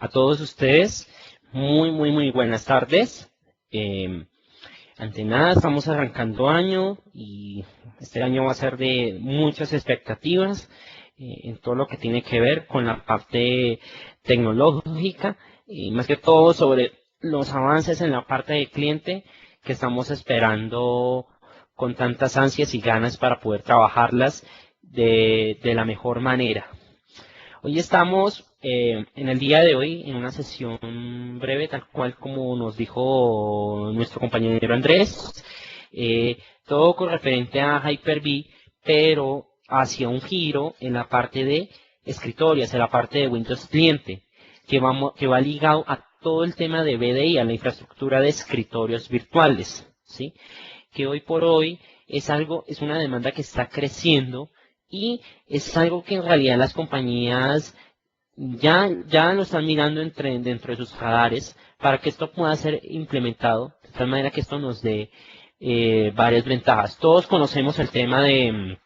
a todos ustedes. Muy buenas tardes. Ante nada, estamos arrancando año y este año va a ser de muchas expectativas en todo lo que tiene que ver con la parte tecnológica y más que todo sobre los avances en la parte del cliente que estamos esperando con tantas ansias y ganas para poder trabajarlas de la mejor manera. Hoy estamos en el día de hoy en una sesión breve, tal cual como nos dijo nuestro compañero Andrés, todo con referente a Hyper-V, pero hacia un giro en la parte de escritorio, hacia la parte de Windows Cliente, que va ligado a todo el tema de VDI, a la infraestructura de escritorios virtuales, ¿sí? Que hoy por hoy es una demanda que está creciendo y es algo que en realidad las compañías ya lo están mirando dentro de sus radares para que esto pueda ser implementado, de tal manera que esto nos dé varias ventajas. Todos conocemos el tema de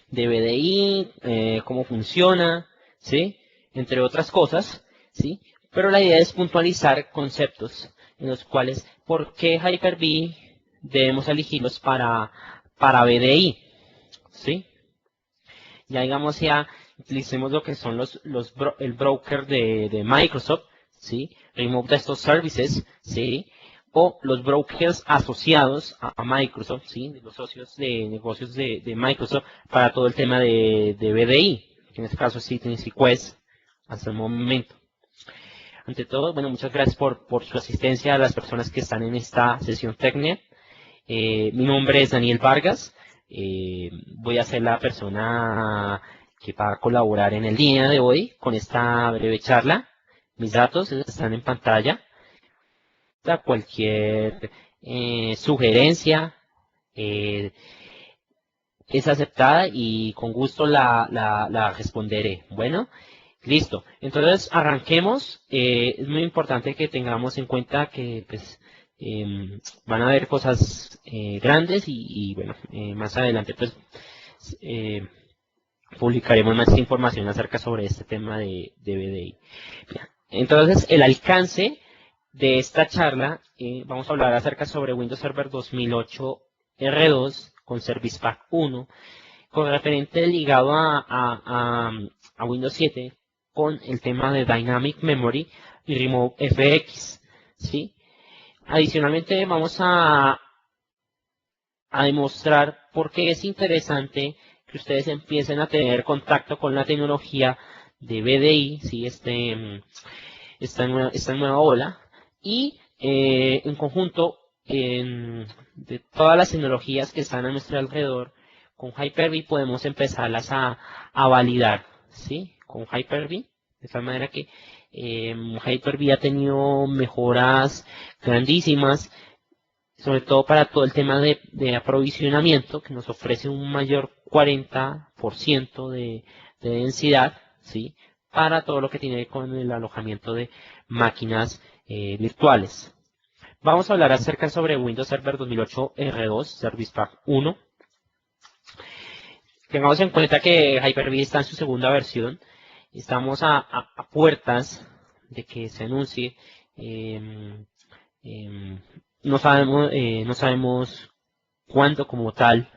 VDI, cómo funciona, ¿sí? Entre otras cosas, ¿sí? Pero la idea es puntualizar conceptos en los cuales, ¿por qué Hyper-V debemos elegirlos para VDI? ¿Sí? Ya digamos, ya utilicemos lo que son el broker de Microsoft, ¿sí? Remote Desktop Services, ¿sí? O los brokers asociados a Microsoft, ¿sí? De los socios de negocios de Microsoft para todo el tema de VDI, que en este caso es Citrix y Quest hasta el momento. Ante todo, bueno, muchas gracias por su asistencia a las personas que están en esta sesión técnica. Mi nombre es Daniel Vargas. Voy a ser la persona que va a colaborar en el día de hoy con esta breve charla. Mis datos están en pantalla. Cualquier sugerencia es aceptada y con gusto la responderé. Bueno, listo. Entonces arranquemos. Es muy importante que tengamos en cuenta que pues, van a haber cosas grandes y bueno, más adelante pues publicaremos más información acerca sobre este tema de VDI. Bien. Entonces, el alcance de esta charla, vamos a hablar acerca sobre Windows Server 2008 R2 con Service Pack 1, con referente ligado a Windows 7 con el tema de Dynamic Memory y Remote FX, ¿sí? Adicionalmente vamos a demostrar por qué es interesante que ustedes empiecen a tener contacto con la tecnología de VDI, ¿sí? Esta nueva ola, y en conjunto de todas las tecnologías que están a nuestro alrededor, con Hyper-V podemos empezarlas a validar, ¿sí? Con Hyper-V, de tal manera que Hyper-V ha tenido mejoras grandísimas, sobre todo para todo el tema de aprovisionamiento, que nos ofrece un mayor 40% de densidad, ¿sí? Para todo lo que tiene con el alojamiento de máquinas virtuales. Vamos a hablar acerca sobre Windows Server 2008 R2 Service Pack 1. Tengamos en cuenta que Hyper-V está en su segunda versión. Estamos a puertas de que se anuncie. No sabemos cuánto como tal.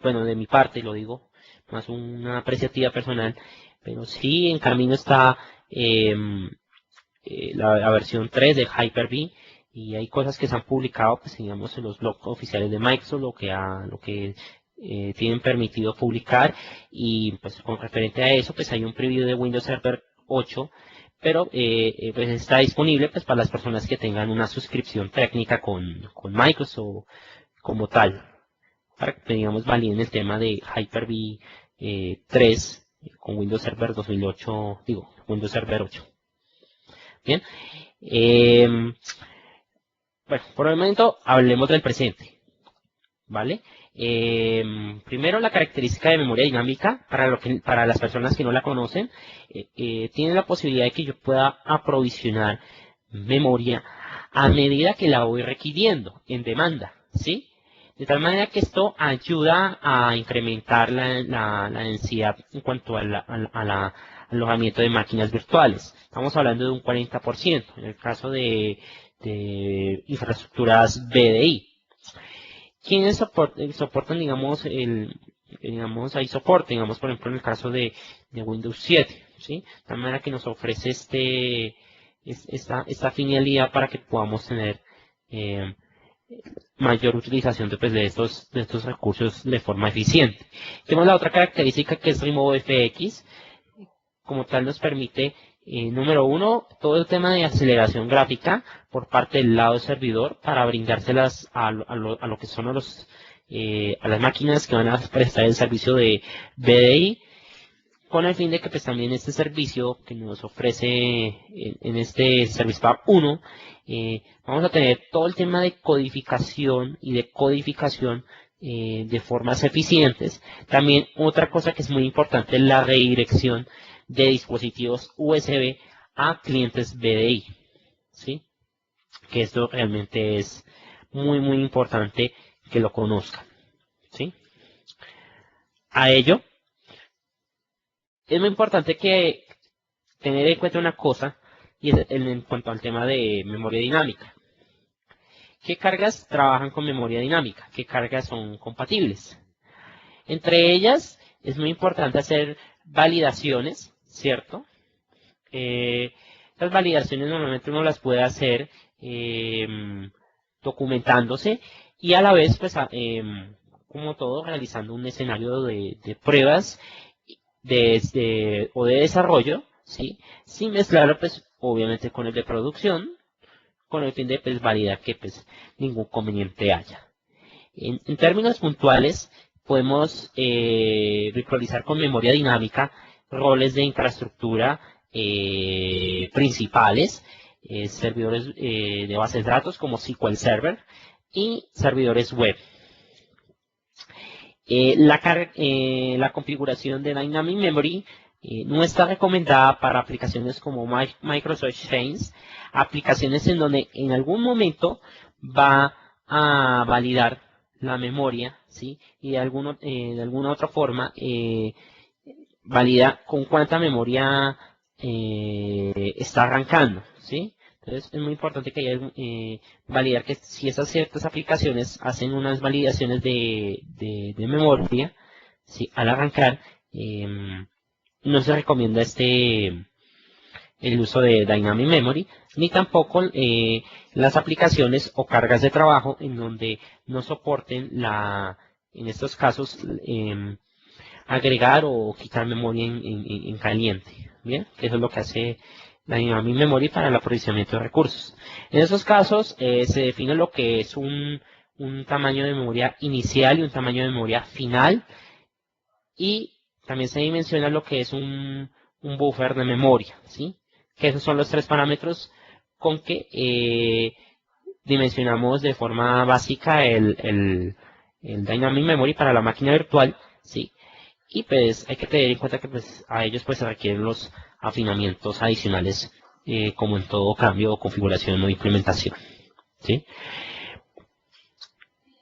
Bueno, de mi parte lo digo, más una apreciativa personal, pero sí en camino está la versión 3 de Hyper-V y hay cosas que se han publicado, pues digamos, en los blogs oficiales de Microsoft, lo que tienen permitido publicar, y pues con referente a eso, pues hay un preview de Windows Server 8, pero pues está disponible pues para las personas que tengan una suscripción técnica con Microsoft como tal, para que digamos validen el tema de Hyper-V 3 con Windows Server 2008, Windows Server 8. Bien, bueno, por el momento hablemos del presente, ¿vale? Primero, la característica de memoria dinámica, para las personas que no la conocen, tiene la posibilidad de que yo pueda aprovisionar memoria a medida que la voy requiriendo en demanda, ¿sí? De tal manera que esto ayuda a incrementar la densidad en cuanto a la alojamiento de máquinas virtuales. Estamos hablando de un 40% en el caso de infraestructuras BDI. ¿Quiénes soportan, digamos, hay soporte, digamos, por ejemplo, en el caso de Windows 7, ¿sí? De manera que nos ofrece esta finalidad para que podamos tener mayor utilización pues, de estos recursos de forma eficiente. Tenemos la otra característica que es RemoveFX. Como tal nos permite, número uno, todo el tema de aceleración gráfica por parte del lado servidor para brindárselas a lo que son a las máquinas que van a prestar el servicio de BDI, con el fin de que pues también este servicio que nos ofrece en este Service Pack 1, vamos a tener todo el tema de codificación y de codificación de formas eficientes. También otra cosa que es muy importante es la redirección de dispositivos USB a clientes BDI, ¿sí? Que esto realmente es muy muy importante que lo conozcan, ¿sí? A ello es muy importante que tener en cuenta una cosa, y es en cuanto al tema de memoria dinámica. ¿Qué cargas trabajan con memoria dinámica? ¿Qué cargas son compatibles? Entre ellas es muy importante hacer validaciones, ¿cierto? Estas validaciones normalmente uno las puede hacer documentándose y a la vez, pues, como todo, realizando un escenario de pruebas o de desarrollo, ¿sí? Sin mezclarlo, pues, obviamente con el de producción, con el fin de pues, validar que pues, ningún conveniente haya. En términos puntuales, podemos virtualizar con memoria dinámica roles de infraestructura principales, servidores de bases de datos como SQL Server y servidores web. La configuración de Dynamic Memory no está recomendada para aplicaciones como Microsoft Exchange, aplicaciones en donde en algún momento va a validar la memoria, ¿sí? Y de alguna otra forma valida con cuánta memoria está arrancando, ¿sí? Entonces es muy importante que haya validar que si esas ciertas aplicaciones hacen unas validaciones de memoria, ¿sí? Al arrancar no se recomienda el uso de Dynamic Memory, ni tampoco las aplicaciones o cargas de trabajo en donde no soporten en estos casos, agregar o quitar memoria en caliente. Bien, eso es lo que hace Dynamic Memory para el aprovisionamiento de recursos. En esos casos se define lo que es un tamaño de memoria inicial y un tamaño de memoria final, y también se dimensiona lo que es un buffer de memoria, ¿sí? Que esos son los tres parámetros con que dimensionamos de forma básica el Dynamic Memory para la máquina virtual, ¿sí? Y pues hay que tener en cuenta que pues, a ellos pues se requieren los afinamientos adicionales como en todo cambio o configuración o implementación, ¿sí?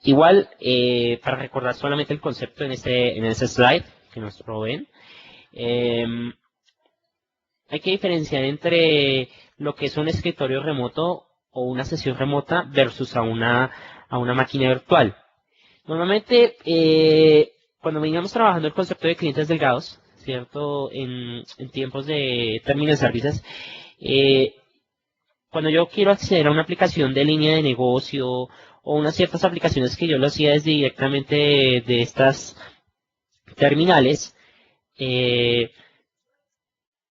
Igual, para recordar solamente el concepto en este slide que nos proveen, hay que diferenciar entre lo que es un escritorio remoto o una sesión remota versus a una máquina virtual. Normalmente, cuando veníamos trabajando el concepto de clientes delgados, ¿cierto? En tiempos de terminal services, cuando yo quiero acceder a una aplicación de línea de negocio o unas ciertas aplicaciones que yo lo hacía desde directamente de estas terminales,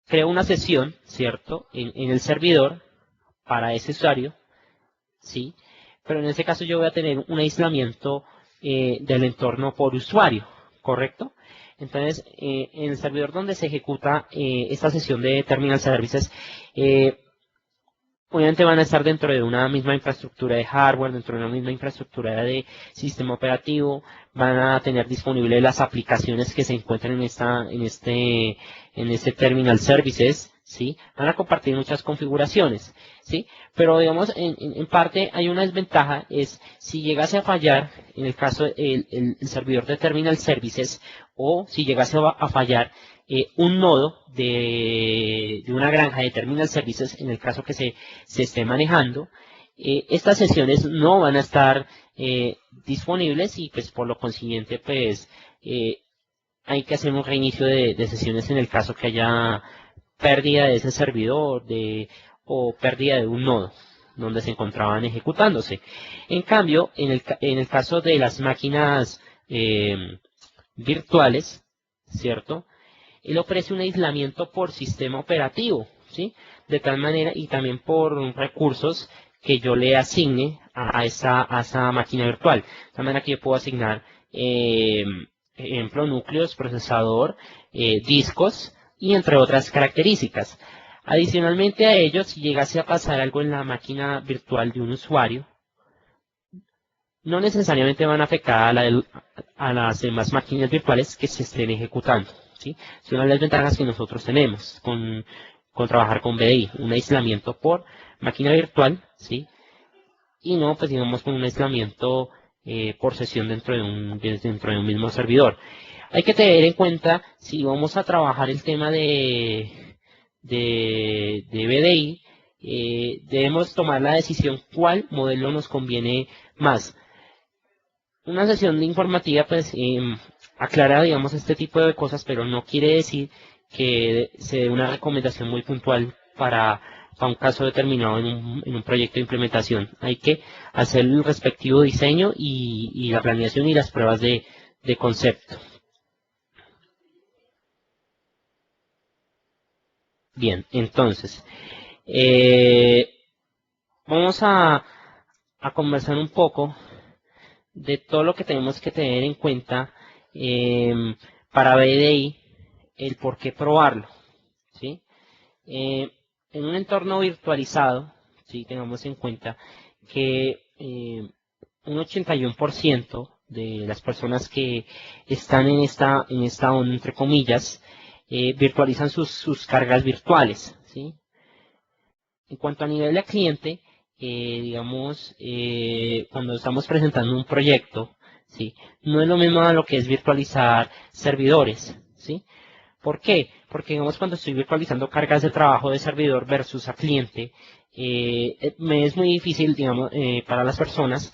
creo una sesión, ¿cierto? En el servidor para ese usuario, ¿sí? Pero en este caso yo voy a tener un aislamiento del entorno por usuario, ¿correcto? Entonces, en el servidor donde se ejecuta esta sesión de Terminal Services, obviamente van a estar dentro de una misma infraestructura de hardware, dentro de una misma infraestructura de sistema operativo, van a tener disponibles las aplicaciones que se encuentran en este Terminal Services, ¿sí? Van a compartir muchas configuraciones, ¿sí? Pero digamos, en parte hay una desventaja, es si llegase a fallar, en el caso el servidor de Terminal Services, o si llegase a fallar un nodo de una granja de terminal services, en el caso que se esté manejando, estas sesiones no van a estar disponibles y pues por lo consiguiente pues hay que hacer un reinicio de sesiones en el caso que haya pérdida de ese servidor o pérdida de un nodo donde se encontraban ejecutándose. En cambio, en el caso de las máquinas virtuales, ¿cierto? Él ofrece un aislamiento por sistema operativo, ¿sí? De tal manera y también por recursos que yo le asigne a esa máquina virtual. De tal manera que yo puedo asignar, ejemplo, núcleos, procesador, discos y entre otras características. Adicionalmente a ello, si llegase a pasar algo en la máquina virtual de un usuario, no necesariamente van a afectar a las demás máquinas virtuales que se estén ejecutando, ¿sí? Es una de las ventajas que nosotros tenemos con trabajar con BDI, un aislamiento por máquina virtual, ¿sí? Y no, pues digamos, con un aislamiento por sesión dentro de un mismo servidor. Hay que tener en cuenta, si vamos a trabajar el tema de BDI, debemos tomar la decisión cuál modelo nos conviene más. Una sesión de informativa pues aclara, digamos, este tipo de cosas, pero no quiere decir que se dé una recomendación muy puntual para un caso determinado en un proyecto de implementación. Hay que hacer el respectivo diseño y la planeación y las pruebas de concepto. Bien, entonces, vamos a conversar un poco de todo lo que tenemos que tener en cuenta para BDI, el por qué probarlo, ¿sí? En un entorno virtualizado, ¿sí? Tengamos en cuenta que un 81% de las personas que están en esta onda, entre comillas, virtualizan sus cargas virtuales, ¿sí? En cuanto a nivel de cliente, digamos, cuando estamos presentando un proyecto, ¿sí? No es lo mismo a lo que es virtualizar servidores, ¿sí? ¿Por qué? Porque, digamos, cuando estoy virtualizando cargas de trabajo de servidor versus a cliente, me es muy difícil, digamos, para las personas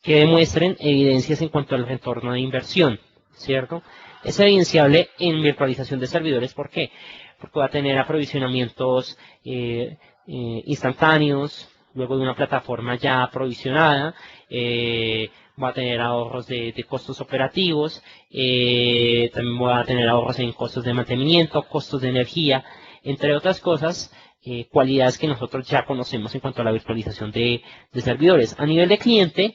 que demuestren evidencias en cuanto al retorno de inversión, ¿cierto? Es evidenciable en virtualización de servidores, ¿por qué? Porque va a tener aprovisionamientos instantáneos, luego de una plataforma ya aprovisionada, va a tener ahorros de costos operativos, también va a tener ahorros en costos de mantenimiento, costos de energía, entre otras cosas, cualidades que nosotros ya conocemos en cuanto a la virtualización de servidores. A nivel de cliente,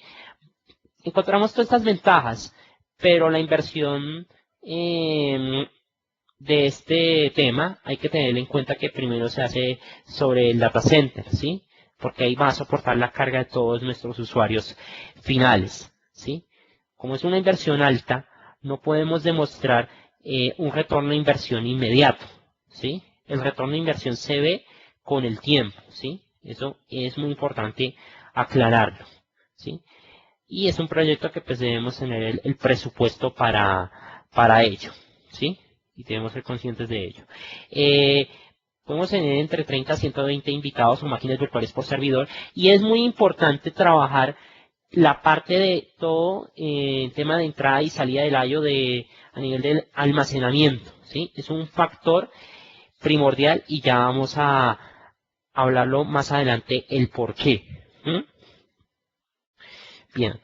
encontramos todas estas ventajas, pero la inversión de este tema hay que tener en cuenta que primero se hace sobre el data center, ¿sí? Porque ahí va a soportar la carga de todos nuestros usuarios finales, ¿sí? Como es una inversión alta, no podemos demostrar un retorno de inversión inmediato, ¿sí? El retorno de inversión se ve con el tiempo, ¿sí? Eso es muy importante aclararlo, ¿sí? Y es un proyecto que pues debemos tener el presupuesto para ello, ¿sí? Y debemos ser conscientes de ello. Podemos tener entre 30 a 120 invitados o máquinas virtuales por servidor y es muy importante trabajar la parte de todo el tema de entrada y salida del I/O a nivel del almacenamiento, ¿sí? Es un factor primordial y ya vamos a hablarlo más adelante el por qué. Bien.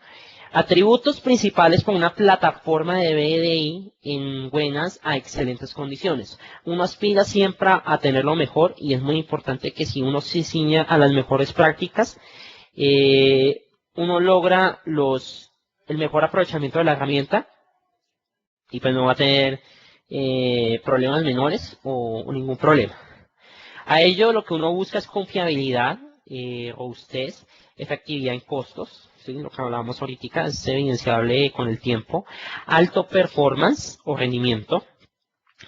Atributos principales para una plataforma de BDI en buenas a excelentes condiciones. Uno aspira siempre a tener lo mejor y es muy importante que si uno se ciña a las mejores prácticas, uno logra el mejor aprovechamiento de la herramienta y pues no va a tener problemas menores o ningún problema. A ello lo que uno busca es confiabilidad, robustez, efectividad en costos, ¿sí? Lo que hablábamos ahorita es evidenciable con el tiempo, alto performance o rendimiento,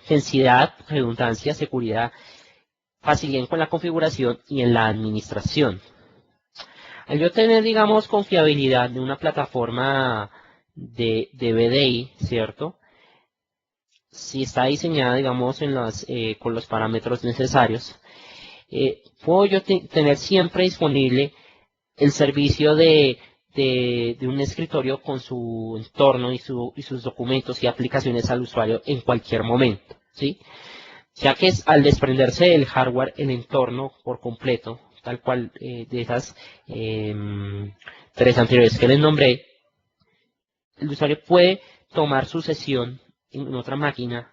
densidad, redundancia, seguridad, facilidad con la configuración y en la administración. Al yo tener, digamos, confiabilidad de una plataforma de BDI, ¿cierto? si está diseñada, digamos, con los parámetros necesarios, puedo yo tener siempre disponible el servicio de un escritorio con su entorno y sus documentos y aplicaciones al usuario en cualquier momento, ¿sí? Ya que al desprenderse del hardware, el entorno por completo, tal cual de esas tres anteriores que les nombré, el usuario puede tomar su sesión en otra máquina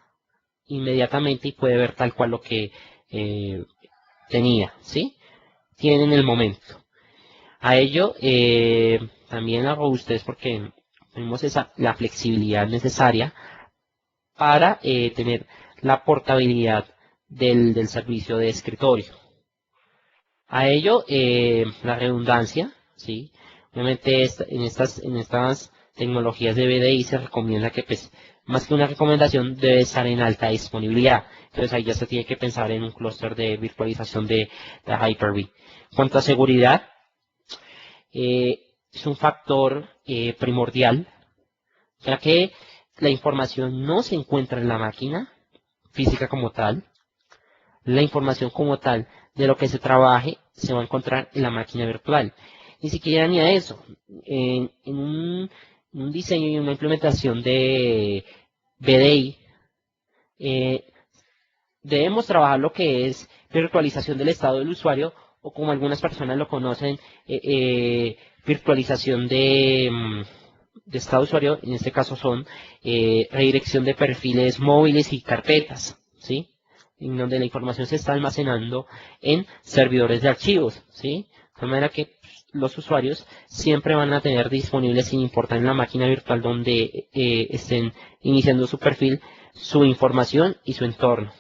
inmediatamente y puede ver tal cual lo que tenía, ¿sí? Tiene en el momento. A ello también lo robustez porque tenemos la flexibilidad necesaria para tener la portabilidad del servicio de escritorio. A ello la redundancia, ¿sí? Obviamente en estas tecnologías de BDI se recomienda que pues más que una recomendación debe estar en alta disponibilidad. Entonces ahí ya se tiene que pensar en un clúster de virtualización de Hyper-V. En cuanto a seguridad, es un factor primordial, ya que la información no se encuentra en la máquina física como tal. La información como tal de lo que se trabaje se va a encontrar en la máquina virtual. Ni siquiera ni a eso. En un diseño y una implementación de BDI, debemos trabajar lo que es virtualización del estado del usuario o como algunas personas lo conocen, virtualización de estado de usuario. En este caso son redirección de perfiles móviles y carpetas, ¿sí? En donde la información se está almacenando en servidores de archivos, ¿sí? De manera que los usuarios siempre van a tener disponibles, sin importar en la máquina virtual donde estén iniciando su perfil, su información y su entorno.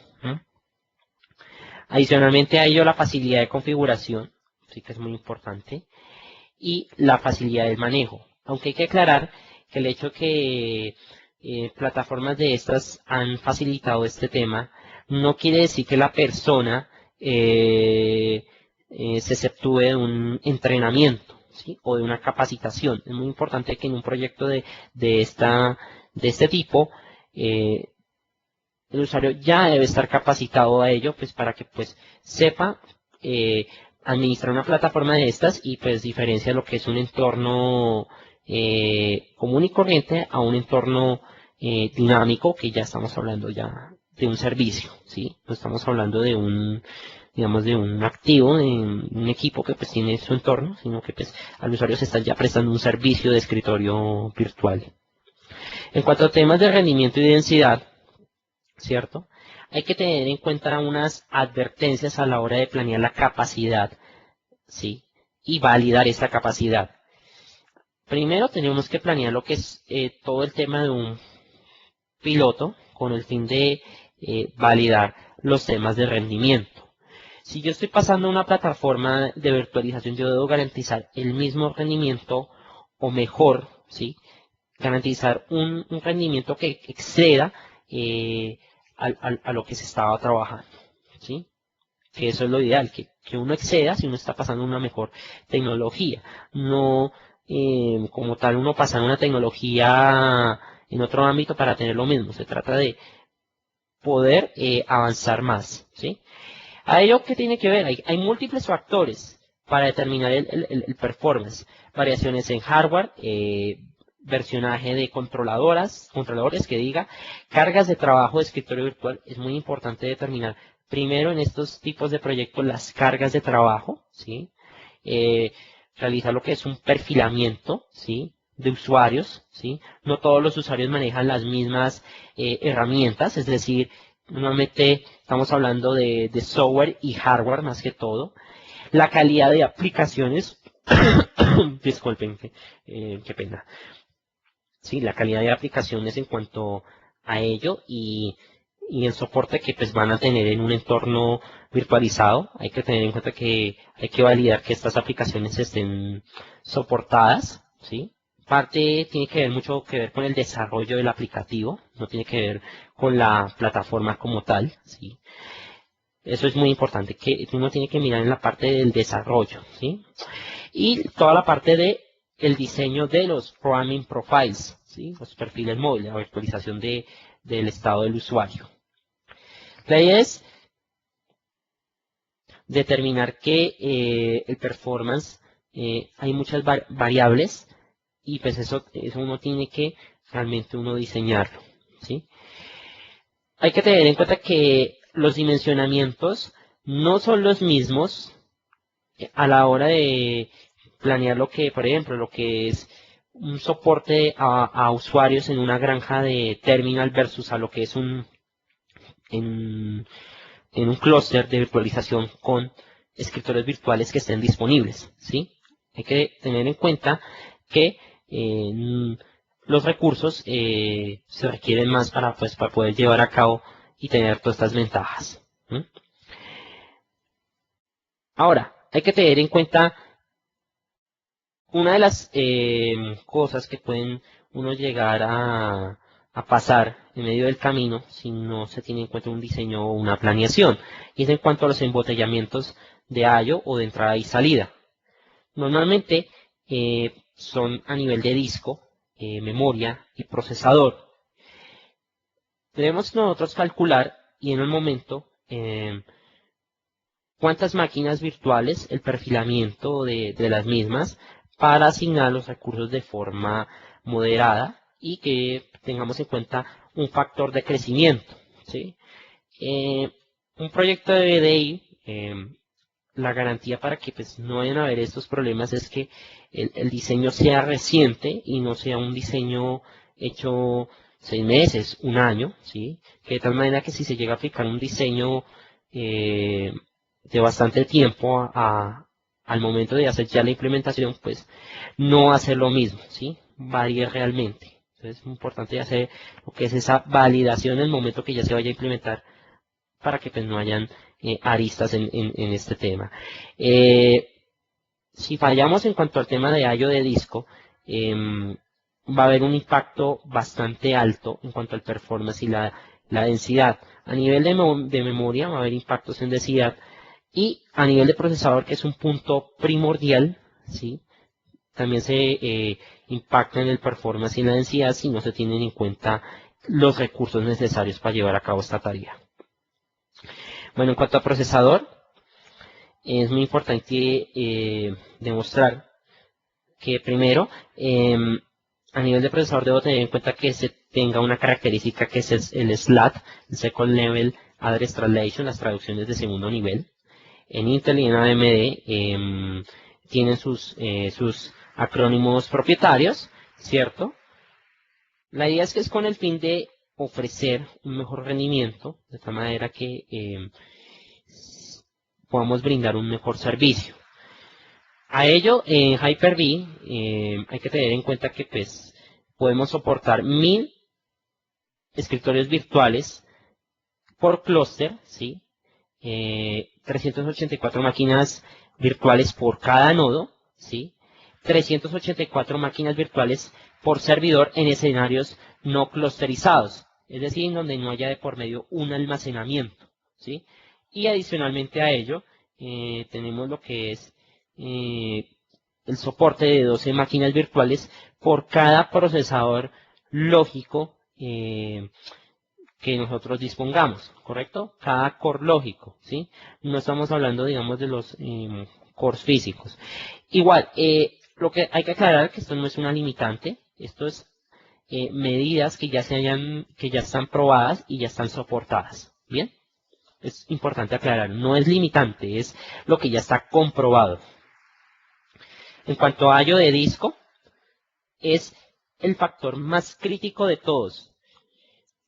Adicionalmente a ello, la facilidad de configuración, sí que es muy importante, y la facilidad del manejo. Aunque hay que aclarar que el hecho que plataformas de estas han facilitado este tema, no quiere decir que la persona se exceptúe de un entrenamiento, ¿sí? O de una capacitación. Es muy importante que en un proyecto de este tipo, el usuario ya debe estar capacitado a ello, pues para que pues sepa administrar una plataforma de estas y pues diferencia lo que es un entorno común y corriente a un entorno dinámico, que ya estamos hablando ya de un servicio, ¿sí? No estamos hablando de digamos, de un activo, de un equipo que pues tiene su entorno, sino que pues al usuario se está ya prestando un servicio de escritorio virtual. En cuanto a temas de rendimiento y densidad, ¿cierto? Hay que tener en cuenta unas advertencias a la hora de planear la capacidad, ¿sí? Y validar esta capacidad. Primero tenemos que planear lo que es todo el tema de un piloto con el fin de validar los temas de rendimiento. Si yo estoy pasando a una plataforma de virtualización, yo debo garantizar el mismo rendimiento o mejor, ¿sí? Garantizar un rendimiento que exceda a lo que se estaba trabajando, ¿sí? Que eso es lo ideal, que uno exceda si uno está pasando una mejor tecnología. No como tal uno pasar una tecnología en otro ámbito para tener lo mismo. Se trata de poder avanzar más, ¿sí? A ello, ¿qué tiene que ver? Hay múltiples factores para determinar el performance. Variaciones en hardware, versionaje de controladores que diga, cargas de trabajo de escritorio virtual. Es muy importante determinar primero en estos tipos de proyectos las cargas de trabajo, ¿sí? Realizar lo que es un perfilamiento, ¿sí? De usuarios, ¿sí? No todos los usuarios manejan las mismas herramientas, es decir, normalmente estamos hablando de software y hardware más que todo. La calidad de aplicaciones, disculpen, qué pena. Sí, la calidad de aplicaciones en cuanto a ello y el soporte que pues van a tener en un entorno virtualizado. Hay que tener en cuenta que hay que validar que estas aplicaciones estén soportadas, ¿sí? Parte tiene que ver mucho que ver con el desarrollo del aplicativo, no tiene que ver con la plataforma como tal, ¿sí? Eso es muy importante, que uno tiene que mirar en la parte del desarrollo, ¿sí? Y toda la parte de el diseño de los programming profiles, ¿sí? Los perfiles móviles, la virtualización de del estado del usuario. La idea es determinar que el performance, hay muchas variables y pues eso uno tiene que realmente uno diseñarlo, ¿sí? Hay que tener en cuenta que los dimensionamientos no son los mismos a la hora de planear lo que, por ejemplo, lo que es un soporte a usuarios en una granja de terminal versus a lo que es en un clúster de virtualización con escritorios virtuales que estén disponibles, ¿sí? Hay que tener en cuenta que los recursos se requieren más para poder llevar a cabo y tener todas estas ventajas. Ahora, hay que tener en cuenta una de las cosas que pueden uno llegar a pasar en medio del camino si no se tiene en cuenta un diseño o una planeación, y es en cuanto a los embotellamientos de I/O o de entrada y salida. Normalmente son a nivel de disco, memoria y procesador. Debemos nosotros calcular y en un momento cuántas máquinas virtuales, el perfilamiento de las mismas para asignar los recursos de forma moderada y que tengamos en cuenta un factor de crecimiento, ¿sí? Un proyecto de VDI, la garantía para que pues, no vayan a haber estos problemas es que el diseño sea reciente y no sea un diseño hecho 6 meses, un año, ¿sí? Que de tal manera que si se llega a aplicar un diseño de bastante tiempo al momento de hacer ya la implementación, pues no hacer lo mismo, ¿sí? Varía realmente. Entonces es importante hacer lo que es esa validación en el momento que ya se vaya a implementar para que pues no hayan aristas en este tema. Si fallamos en cuanto al tema de I/O de disco, va a haber un impacto bastante alto en cuanto al performance y la densidad. A nivel de memoria va a haber impactos en densidad y a nivel de procesador, que es un punto primordial, ¿sí? También se impacta en el performance y en la densidad si no se tienen en cuenta los recursos necesarios para llevar a cabo esta tarea. Bueno, en cuanto a procesador, es muy importante demostrar que primero, a nivel de procesador debo tener en cuenta que se tenga una característica que es el SLAT, el Second Level Address Translation, las traducciones de segundo nivel. En Intel y en AMD tienen sus acrónimos propietarios, ¿cierto? La idea es que es con el fin de ofrecer un mejor rendimiento, de tal manera que podamos brindar un mejor servicio. A ello, en Hyper-V hay que tener en cuenta que pues, podemos soportar 1000 escritorios virtuales por clúster, ¿sí? 384 máquinas virtuales por cada nodo, ¿sí? 384 máquinas virtuales por servidor en escenarios no clusterizados, es decir, en donde no haya de por medio un almacenamiento, ¿sí? Y adicionalmente a ello, tenemos lo que es el soporte de 12 máquinas virtuales por cada procesador lógico que nosotros dispongamos, ¿correcto? Cada core lógico, ¿sí? No estamos hablando, digamos, de los cores físicos. Igual, lo que hay que aclarar es que esto no es una limitante, esto es medidas que ya están probadas y ya están soportadas, ¿bien? Es importante aclarar, no es limitante, es lo que ya está comprobado. En cuanto a I/O de disco, es el factor más crítico de todos.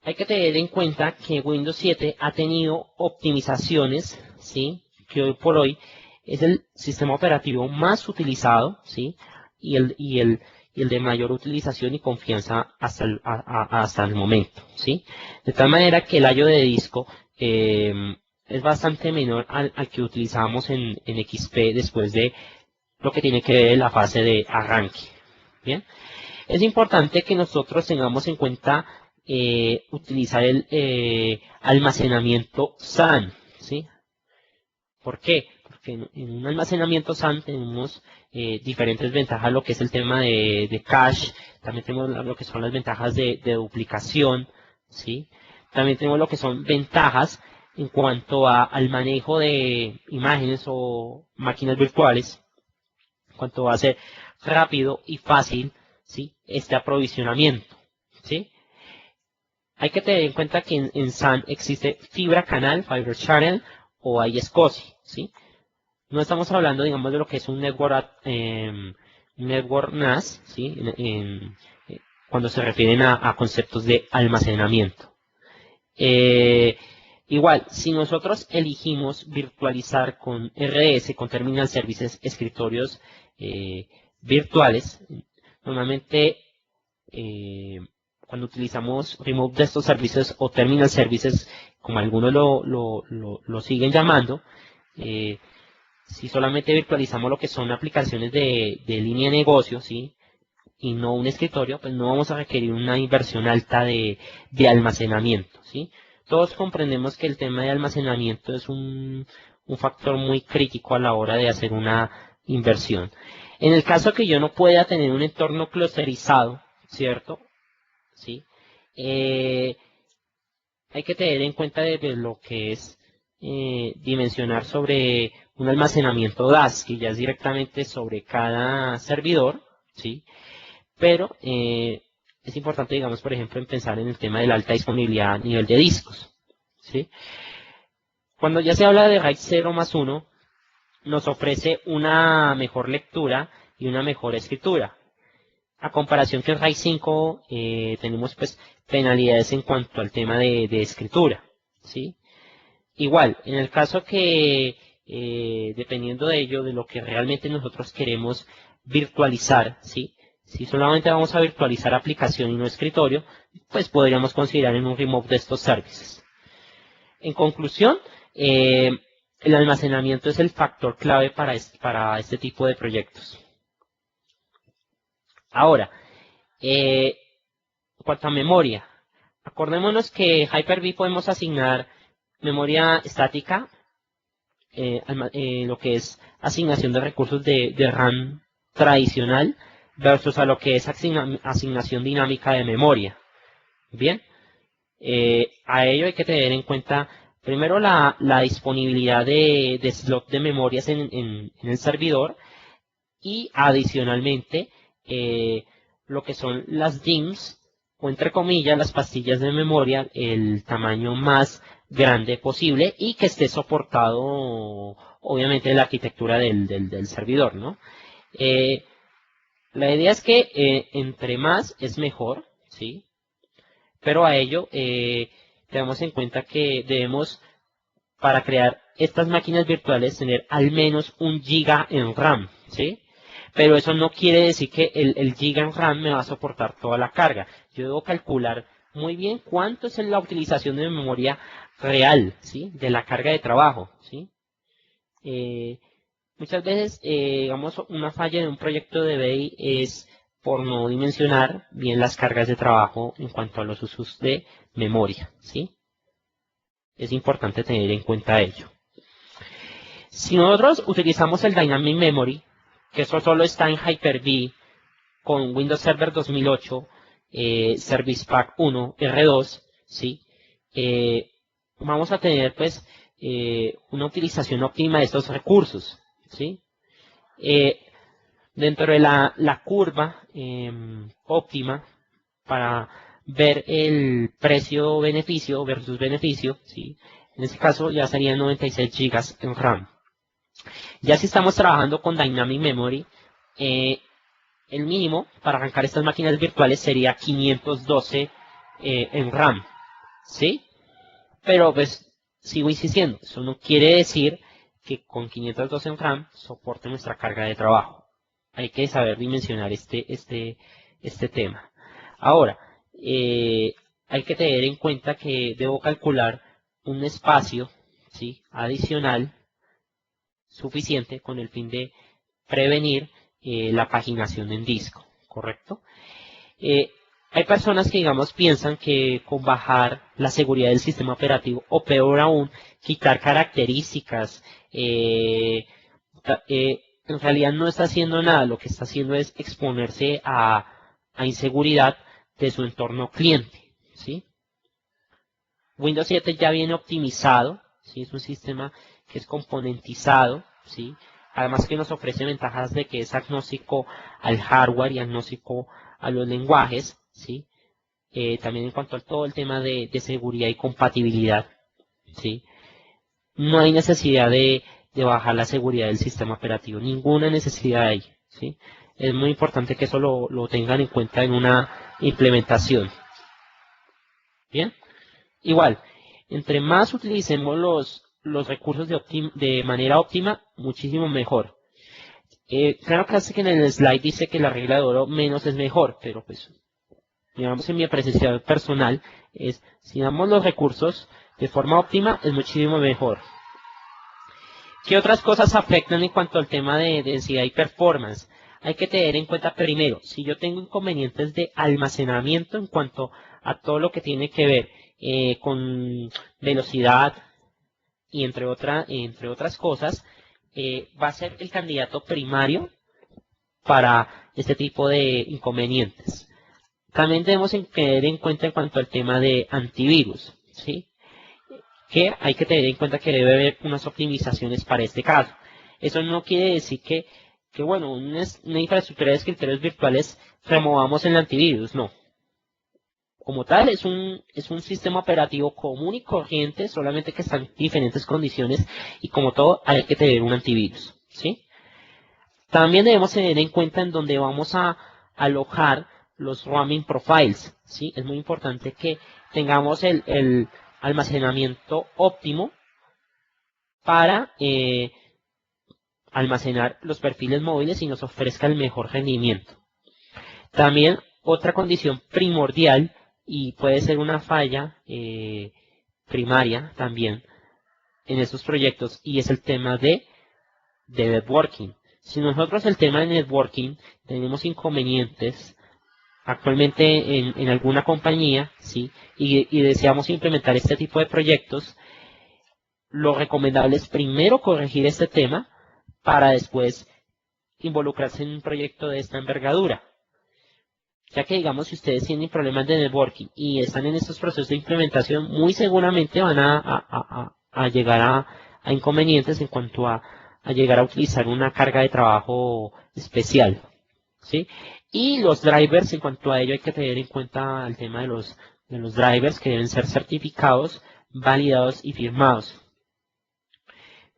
Hay que tener en cuenta que Windows 7 ha tenido optimizaciones, ¿sí? Que hoy por hoy es el sistema operativo más utilizado, ¿sí? Y el de mayor utilización y confianza hasta el momento, ¿sí? De tal manera que el I/O de disco es bastante menor al que utilizamos en XP después de lo que tiene que ver la fase de arranque, ¿bien? Es importante que nosotros tengamos en cuenta utilizar el almacenamiento SAN, ¿sí? ¿Por qué? Porque en un almacenamiento SAN tenemos diferentes ventajas, lo que es el tema de cache, también tenemos lo que son las ventajas de duplicación, ¿sí? También tenemos lo que son ventajas en cuanto al manejo de imágenes o máquinas virtuales, en cuanto va a ser rápido y fácil, ¿sí? Este aprovisionamiento, ¿sí? Hay que tener en cuenta que en SAN existe fibra canal, Fiber Channel, o hay SCSI, ¿sí? No estamos hablando, digamos, de lo que es un network NAS, ¿sí? Cuando se refieren a conceptos de almacenamiento. Eh, Igual, si nosotros elegimos virtualizar con RS, con Terminal Services, escritorios virtuales, normalmente cuando utilizamos Remote Desktop Services o Terminal Services, como algunos lo siguen llamando, si solamente virtualizamos lo que son aplicaciones de línea de negocio, ¿sí? Y no un escritorio, pues no vamos a requerir una inversión alta de almacenamiento, ¿sí? Todos comprendemos que el tema de almacenamiento es un factor muy crítico a la hora de hacer una inversión. En el caso que yo no pueda tener un entorno clusterizado, ¿cierto? ¿Sí? Hay que tener en cuenta de lo que es dimensionar sobre un almacenamiento DAS, que ya es directamente sobre cada servidor, ¿sí? Pero es importante, digamos, por ejemplo, en pensar en el tema de la alta disponibilidad a nivel de discos, ¿sí? Cuando ya se habla de RAID 0+1, nos ofrece una mejor lectura y una mejor escritura. A comparación que en RAID 5 tenemos pues penalidades en cuanto al tema de escritura, ¿sí? Igual, en el caso que, dependiendo de ello, de lo que realmente nosotros queremos virtualizar, ¿sí? Si solamente vamos a virtualizar aplicación y no escritorio, pues podríamos considerar en un remote de estos services. En conclusión, el almacenamiento es el factor clave para este tipo de proyectos. Ahora, en cuanto a memoria, acordémonos que Hyper-V podemos asignar memoria estática, lo que es asignación de recursos de RAM tradicional versus a lo que es asignación dinámica de memoria. Bien, a ello hay que tener en cuenta primero la disponibilidad de slot de memorias en el servidor y adicionalmente lo que son las DIMMs o entre comillas las pastillas de memoria, el tamaño más grande posible y que esté soportado obviamente en la arquitectura del servidor, ¿no? La idea es que entre más es mejor, ¿sí? Pero a ello tenemos en cuenta que debemos, para crear estas máquinas virtuales, tener al menos 1 giga en RAM, ¿sí? Pero eso no quiere decir que el giga en RAM me va a soportar toda la carga. Yo debo calcular muy bien cuánto es la utilización de memoria real, ¿sí? De la carga de trabajo, ¿sí? Muchas veces, digamos, una falla de un proyecto de BI es por no dimensionar bien las cargas de trabajo en cuanto a los usos de memoria, ¿sí? Es importante tener en cuenta ello. Si nosotros utilizamos el Dynamic Memory, que eso solo está en Hyper-V con Windows Server 2008, Service Pack 1, R2, ¿sí? Vamos a tener pues una utilización óptima de estos recursos, ¿sí? Dentro de la curva óptima para ver el precio-beneficio versus beneficio, ¿sí? En este caso ya serían 96 GB en RAM. Ya si estamos trabajando con Dynamic Memory, el mínimo para arrancar estas máquinas virtuales sería 512 en RAM, ¿sí? Pero pues sigo insistiendo, eso no quiere decir que con 512 en RAM soporte nuestra carga de trabajo. Hay que saber dimensionar este tema. Ahora, hay que tener en cuenta que debo calcular un espacio, ¿sí? Adicional suficiente con el fin de prevenir la paginación en disco, ¿correcto? Hay personas que, digamos, piensan que con bajar la seguridad del sistema operativo, o peor aún, quitar características, en realidad no está haciendo nada, lo que está haciendo es exponerse a inseguridad de su entorno cliente, ¿sí? Windows 7 ya viene optimizado, ¿sí? Es un sistema que es componentizado, ¿sí? Además que nos ofrece ventajas de que es agnóstico al hardware y agnóstico a los lenguajes, ¿sí? También en cuanto a todo el tema de seguridad y compatibilidad, ¿sí? No hay necesidad de bajar la seguridad del sistema operativo, ninguna necesidad hay, ¿sí? Es muy importante que eso lo tengan en cuenta en una implementación. Bien, igual, entre más utilicemos los recursos de manera óptima, muchísimo mejor. Claro que hace que en el slide dice que la regla de oro menos es mejor, pero pues, digamos en mi apreciación personal, es si damos los recursos de forma óptima, es muchísimo mejor. ¿Qué otras cosas afectan en cuanto al tema de densidad y performance? Hay que tener en cuenta primero, si yo tengo inconvenientes de almacenamiento en cuanto a todo lo que tiene que ver con velocidad y entre otras cosas, va a ser el candidato primario para este tipo de inconvenientes. También debemos tener en cuenta en cuanto al tema de antivirus, ¿sí? Que hay que tener en cuenta que debe haber unas optimizaciones para este caso. Eso no quiere decir que bueno, una infraestructura de escritorios virtuales removamos el antivirus, no. Como tal, es un sistema operativo común y corriente, solamente que está en diferentes condiciones y como todo hay que tener un antivirus, ¿sí? También debemos tener en cuenta en dónde vamos a alojar los roaming profiles, ¿sí? Es muy importante que tengamos el almacenamiento óptimo para almacenar los perfiles móviles y nos ofrezca el mejor rendimiento. También otra condición primordial y puede ser una falla primaria también en estos proyectos y es el tema de networking. Si nosotros el tema de networking tenemos inconvenientes actualmente en alguna compañía, ¿sí? y deseamos implementar este tipo de proyectos, lo recomendable es primero corregir este tema para después involucrarse en un proyecto de esta envergadura. Ya que digamos, si ustedes tienen problemas de networking y están en estos procesos de implementación, muy seguramente van a llegar a inconvenientes en cuanto a llegar a utilizar una carga de trabajo especial, ¿sí? Y los drivers, en cuanto a ello, hay que tener en cuenta el tema de los drivers que deben ser certificados, validados y firmados.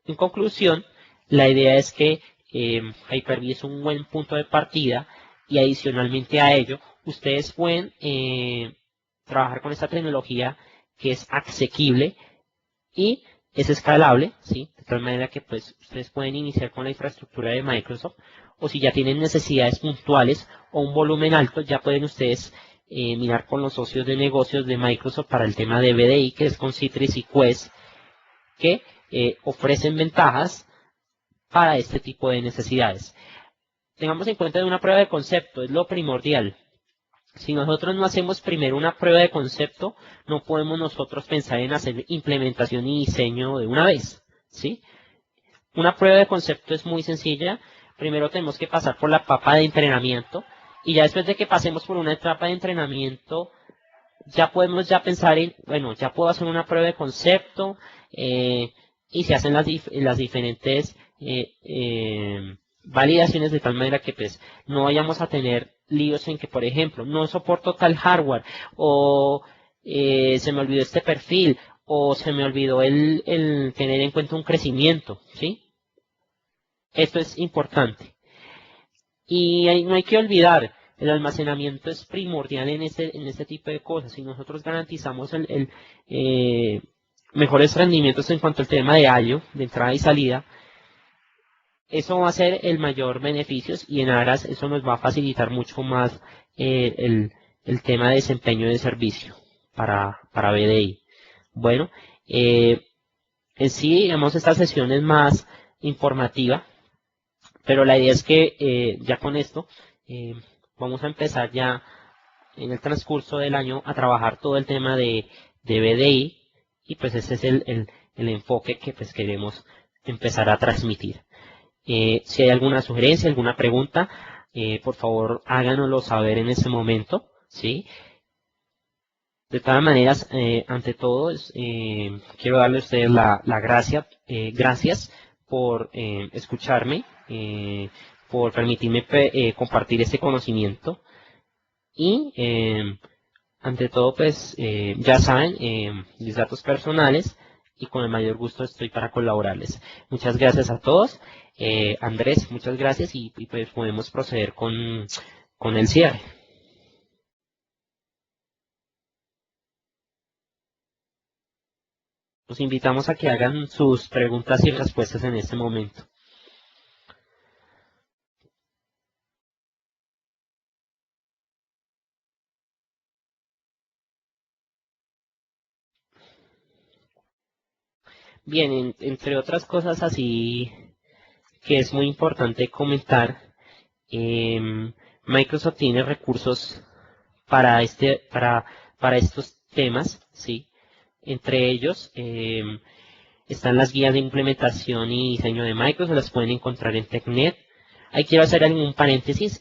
En conclusión, la idea es que Hyper-V es un buen punto de partida y adicionalmente a ello, ustedes pueden trabajar con esta tecnología que es asequible y es escalable, ¿sí? De tal manera que pues ustedes pueden iniciar con la infraestructura de Microsoft o si ya tienen necesidades puntuales o un volumen alto, ya pueden ustedes mirar con los socios de negocios de Microsoft para el tema de VDI, que es con Citrix y Quest, que ofrecen ventajas para este tipo de necesidades. Tengamos en cuenta de una prueba de concepto, es lo primordial. Si nosotros no hacemos primero una prueba de concepto, no podemos nosotros pensar en hacer implementación y diseño de una vez, ¿sí? Una prueba de concepto es muy sencilla. Primero tenemos que pasar por la etapa de entrenamiento y ya después de que pasemos por una etapa de entrenamiento, ya podemos ya pensar en, bueno, ya puedo hacer una prueba de concepto y se hacen las diferentes validaciones de tal manera que pues no vayamos a tener líos en que, por ejemplo, no soporto tal hardware o se me olvidó este perfil o se me olvidó el tener en cuenta un crecimiento, ¿sí? Esto es importante. Y no hay que olvidar, el almacenamiento es primordial en este tipo de cosas. Si nosotros garantizamos mejores rendimientos en cuanto al tema de I/O, de entrada y salida, eso va a ser el mayor beneficio y en aras eso nos va a facilitar mucho más el tema de desempeño de servicio para BDI. Bueno, en sí, digamos, esta sesión es más informativa, pero la idea es que ya con esto vamos a empezar ya en el transcurso del año a trabajar todo el tema de BDI y pues ese es el enfoque que pues queremos empezar a transmitir. Si hay alguna sugerencia, alguna pregunta, por favor háganoslo saber en ese momento, ¿sí? De todas maneras, ante todo, quiero darle a ustedes la gracias por escucharme, por permitirme compartir este conocimiento y, ante todo, pues, ya saben, mis datos personales y con el mayor gusto estoy para colaborarles. Muchas gracias a todos. Andrés, muchas gracias y pues podemos proceder con el cierre. Los invitamos a que hagan sus preguntas y respuestas en este momento. Bien, entre otras cosas así que es muy importante comentar, Microsoft tiene recursos para para estos temas, ¿sí? Entre ellos están las guías de implementación y diseño de Microsoft, las pueden encontrar en TechNet. Ahí quiero hacer algún paréntesis.